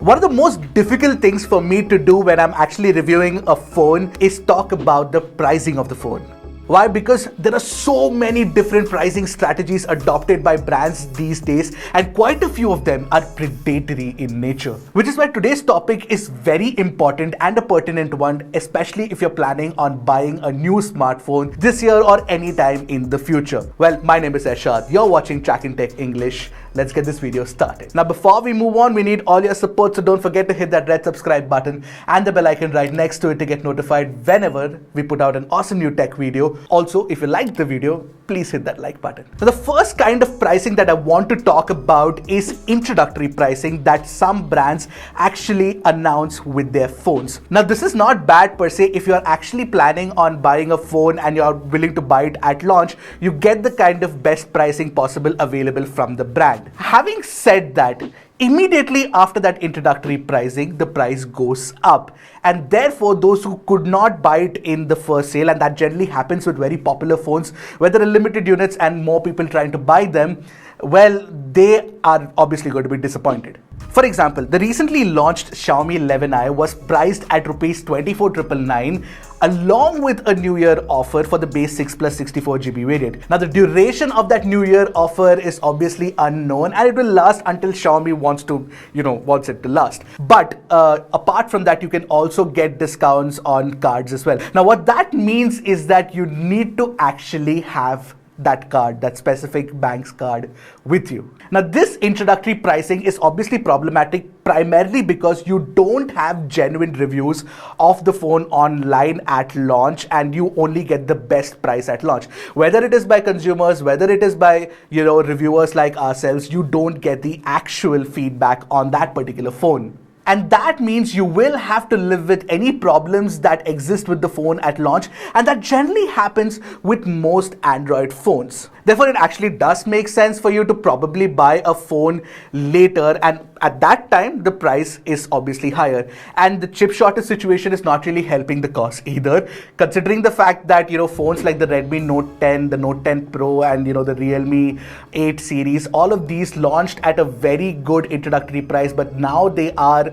One of the most difficult things for me to do when I'm actually reviewing a phone is talk about the pricing of the phone. Why? Because there are so many different pricing strategies adopted by brands these days, and quite a few of them are predatory in nature. Which is why today's topic is very important and a pertinent one, especially if you're planning on buying a new smartphone this year or anytime in the future. Well, my name is Ershad. You're watching Trakin Tech English. Let's get this video started. Now, before we move on, we need all your support, so don't forget to hit that red subscribe button and the bell icon right next to it to get notified whenever we put out an awesome new tech video. Also, if you liked the video, please hit that like button. So the first kind of pricing that I want to talk about is introductory pricing that some brands actually announce with their phones. Now, this is not bad per se. If you're actually planning on buying a phone and you're willing to buy it at launch, you get the kind of best pricing possible available from the brand. Having said that, immediately after that introductory pricing, the price goes up, and therefore those who could not buy it in the first sale, and that generally happens with very popular phones where there are limited units and more people trying to buy them, well, they are obviously going to be disappointed. For example, the recently launched Xiaomi 11i was priced at Rs 24,999 along with a New Year offer for the base 6 plus 64GB variant. Now, the duration of that New Year offer is obviously unknown, and it will last until Xiaomi wants it to last. But apart from that, you can also get discounts on cards as well. Now, what that means is that you need to actually have that card, that specific bank's card with you. Now, this introductory pricing is obviously problematic primarily because you don't have genuine reviews of the phone online at launch, and you only get the best price at launch. Whether it is by consumers, whether it is by reviewers like ourselves, you don't get the actual feedback on that particular phone. And that means you will have to live with any problems that exist with the phone at launch, and that generally happens with most Android phones. Therefore, it actually does make sense for you to probably buy a phone later, and at that time, the price is obviously higher. And the chip shortage situation is not really helping the cause either, considering the fact that, phones like the Redmi Note 10, the Note 10 Pro, and, the Realme 8 series, all of these launched at a very good introductory price, but now they are,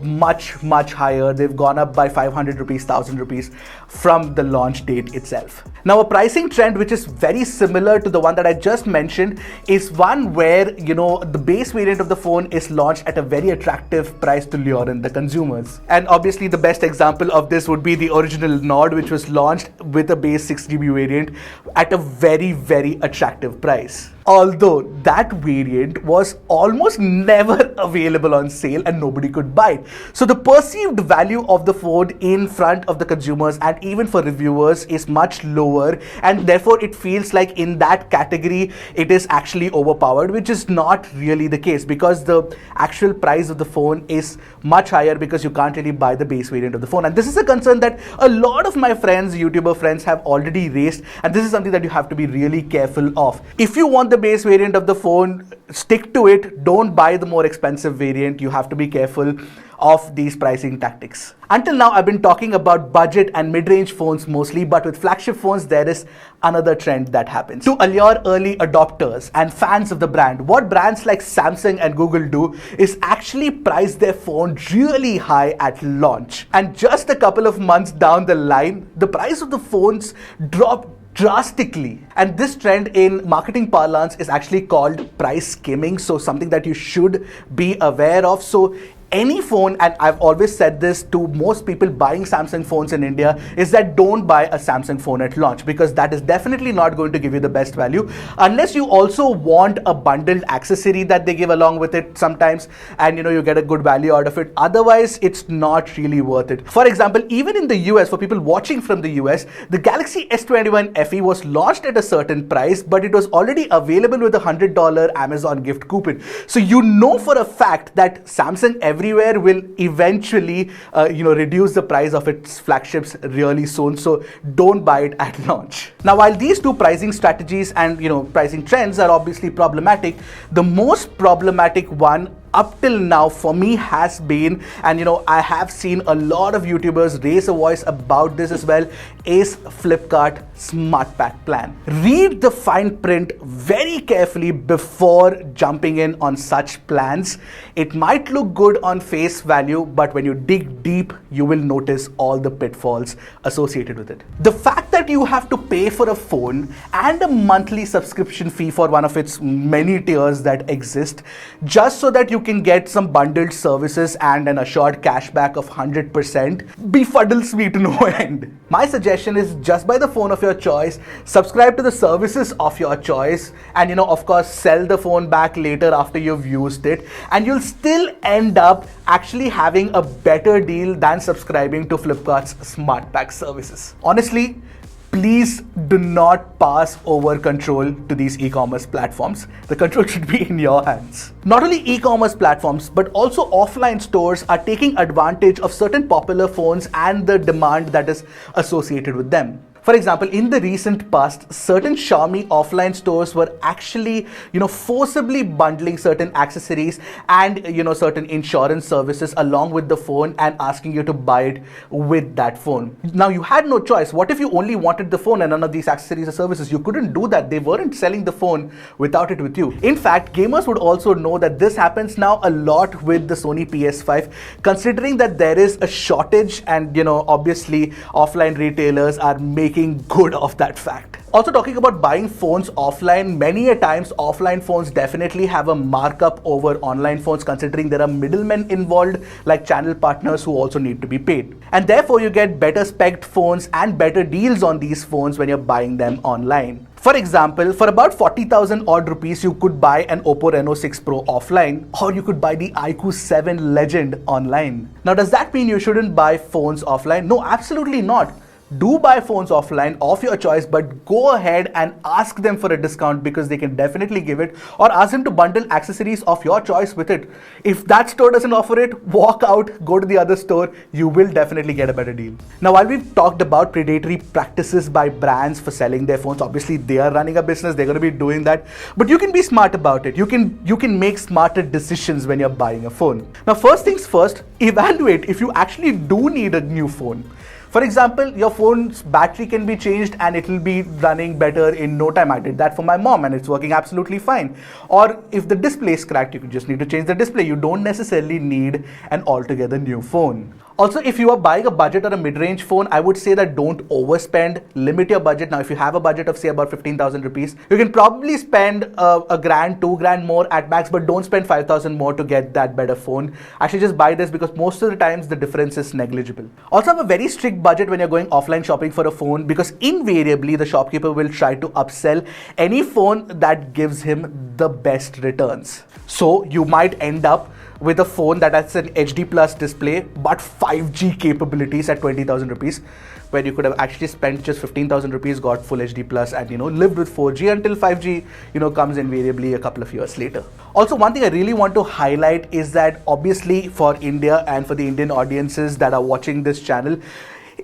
much higher. They've gone up by 500 rupees, 1000 rupees from the launch date itself. Now, a pricing trend which is very similar to the one that I just mentioned is one where, the base variant of the phone is launched at a very attractive price to lure in the consumers. And obviously, the best example of this would be the original Nord, which was launched with a base 6GB variant at a very, very attractive price. Although that variant was almost never available on sale and nobody could buy it. So the perceived value of the phone in front of the consumers and even for reviewers is much lower, and therefore it feels like in that category it is actually overpowered, which is not really the case because the actual price of the phone is much higher because you can't really buy the base variant of the phone. And this is a concern that a lot of my friends, YouTuber friends, have already raised, and this is something that you have to be really careful of. If you want the base variant of the phone, stick to it. Don't buy the more expensive variant. You have to be careful of these pricing tactics. Until now, I've been talking about budget and mid-range phones mostly, but with flagship phones, there is another trend that happens. To allure early adopters and fans of the brand, what brands like Samsung and Google do is actually price their phone really high at launch. And just a couple of months down the line, the price of the phones drop drastically. And this trend in marketing parlance is actually called price skimming, so something that you should be aware of. So any phone, and I've always said this to most people buying Samsung phones in India, is that don't buy a Samsung phone at launch, because that is definitely not going to give you the best value unless you also want a bundled accessory that they give along with it sometimes, and you get a good value out of it. Otherwise, it's not really worth it. For example, even in the US, for people watching from the US, the Galaxy S21 FE was launched at a certain price, but it was already available with a $100 Amazon gift coupon. So for a fact that Samsung everywhere will eventually reduce the price of its flagships really soon, so don't buy it at launch. Now, while these two pricing strategies and pricing trends are obviously problematic, the most problematic one up till now for me has been, and I have seen a lot of YouTubers raise a voice about this as well, is Flipkart Smart Pack plan. Read the fine print very carefully before jumping in on such plans. It might look good on face value, but when you dig deep, you will notice all the pitfalls associated with it. The fact that you have to pay for a phone and a monthly subscription fee for one of its many tiers that exist just so that you can get some bundled services and an assured cashback of 100% befuddles me to no end. My suggestion is just buy the phone of your choice, subscribe to the services of your choice, and of course sell the phone back later after you've used it, and you'll still end up actually having a better deal than subscribing to Flipkart's Smart Pack services. Honestly, please do not pass over control to these e-commerce platforms. The control should be in your hands. Not only e-commerce platforms, but also offline stores are taking advantage of certain popular phones and the demand that is associated with them. For example, in the recent past, certain Xiaomi offline stores were actually, forcibly bundling certain accessories and, certain insurance services along with the phone and asking you to buy it with that phone. Now, you had no choice. What if you only wanted the phone and none of these accessories or services? You couldn't do that. They weren't selling the phone without it with you. In fact, gamers would also know that this happens now a lot with the Sony PS5, considering that there is a shortage and, obviously offline retailers are making good of that fact. Also, talking about buying phones offline, many a times offline phones definitely have a markup over online phones, considering there are middlemen involved like channel partners who also need to be paid. And therefore, you get better spec'd phones and better deals on these phones when you're buying them online. For example, for about 40,000 odd rupees, you could buy an Oppo Reno 6 Pro offline, or you could buy the iQOO 7 Legend online. Now, does that mean you shouldn't buy phones offline? No, absolutely not. Do buy phones offline of your choice, but go ahead and ask them for a discount because they can definitely give it, or ask them to bundle accessories of your choice with it. If that store doesn't offer it, walk out, go to the other store. You will definitely get a better deal. Now, while we've talked about predatory practices by brands for selling their phones, obviously they are running a business, they're going to be doing that, but you can be smart about it. You can make smarter decisions when you're buying a phone. Now, first things first, evaluate if you actually do need a new phone. For example, your phone's battery can be changed and it will be running better in no time. I did that for my mom and it's working absolutely fine. Or if the display is cracked, you just need to change the display. You don't necessarily need an altogether new phone. Also, if you are buying a budget or a mid-range phone, I would say that don't overspend, limit your budget. Now, if you have a budget of say about 15,000 rupees, you can probably spend a grand, 2 grand more at max, but don't spend 5,000 more to get that better phone. Actually, just buy this because most of the times the difference is negligible. Also, have a very strict budget when you're going offline shopping for a phone, because invariably the shopkeeper will try to upsell any phone that gives him the best returns. So you might end up with a phone that has an HD plus display but 5G capabilities at 20,000 rupees, where you could have actually spent just 15,000 rupees, got full HD plus, and lived with 4G until 5G comes invariably a couple of years later. Also, one thing I really want to highlight is that obviously for India and for the Indian audiences that are watching this channel,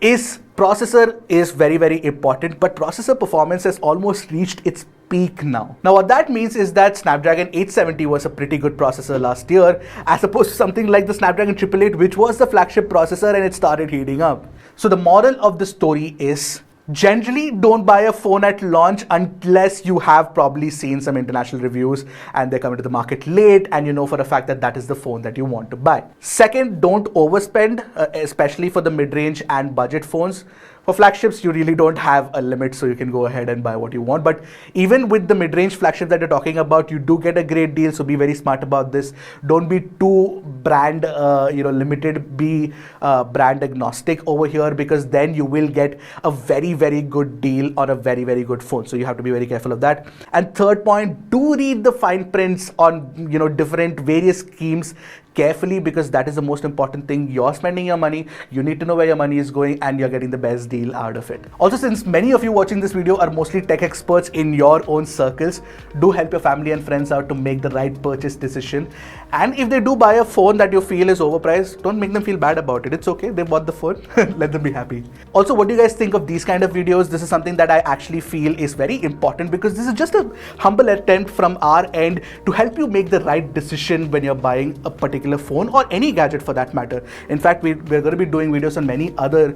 is processor is very, very important, but processor performance has almost reached its peak now. Now, what that means is that Snapdragon 870 was a pretty good processor last year, as opposed to something like the Snapdragon 888, which was the flagship processor and it started heating up. So the moral of the story is, generally don't buy a phone at launch unless you have probably seen some international reviews and they're coming to the market late and you know for a fact that that is the phone that you want to buy. Second, don't overspend, especially for the mid-range and budget phones. For flagships, you really don't have a limit, so you can go ahead and buy what you want. But even with the mid-range flagship that you're talking about, you do get a great deal, so be very smart about this. Don't be too brand limited, be brand agnostic over here, because then you will get a very, very good deal on a very, very good phone. So you have to be very careful of that. And third point, do read the fine prints on different various schemes carefully, because that is the most important thing. You're spending your money, you need to know where your money is going, and you're getting the best deal out of it. Also, since many of you watching this video are mostly tech experts in your own circles, do help your family and friends out to make the right purchase decision. And if they do buy a phone that you feel is overpriced, don't make them feel bad about it. It's okay, they bought the phone. Let them be happy. Also, what do you guys think of these kind of videos? This is something that I actually feel is very important, because this is just a humble attempt from our end to help you make the right decision when you're buying a particular phone or any gadget for that matter. In fact, we're going to be doing videos on many other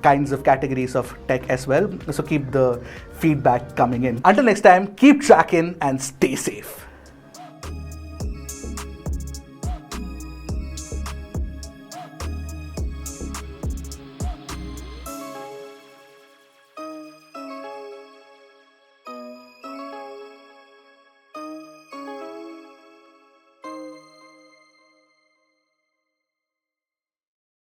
kinds of categories of tech as well. So keep the feedback coming in. Until next time, keep tracking and stay safe.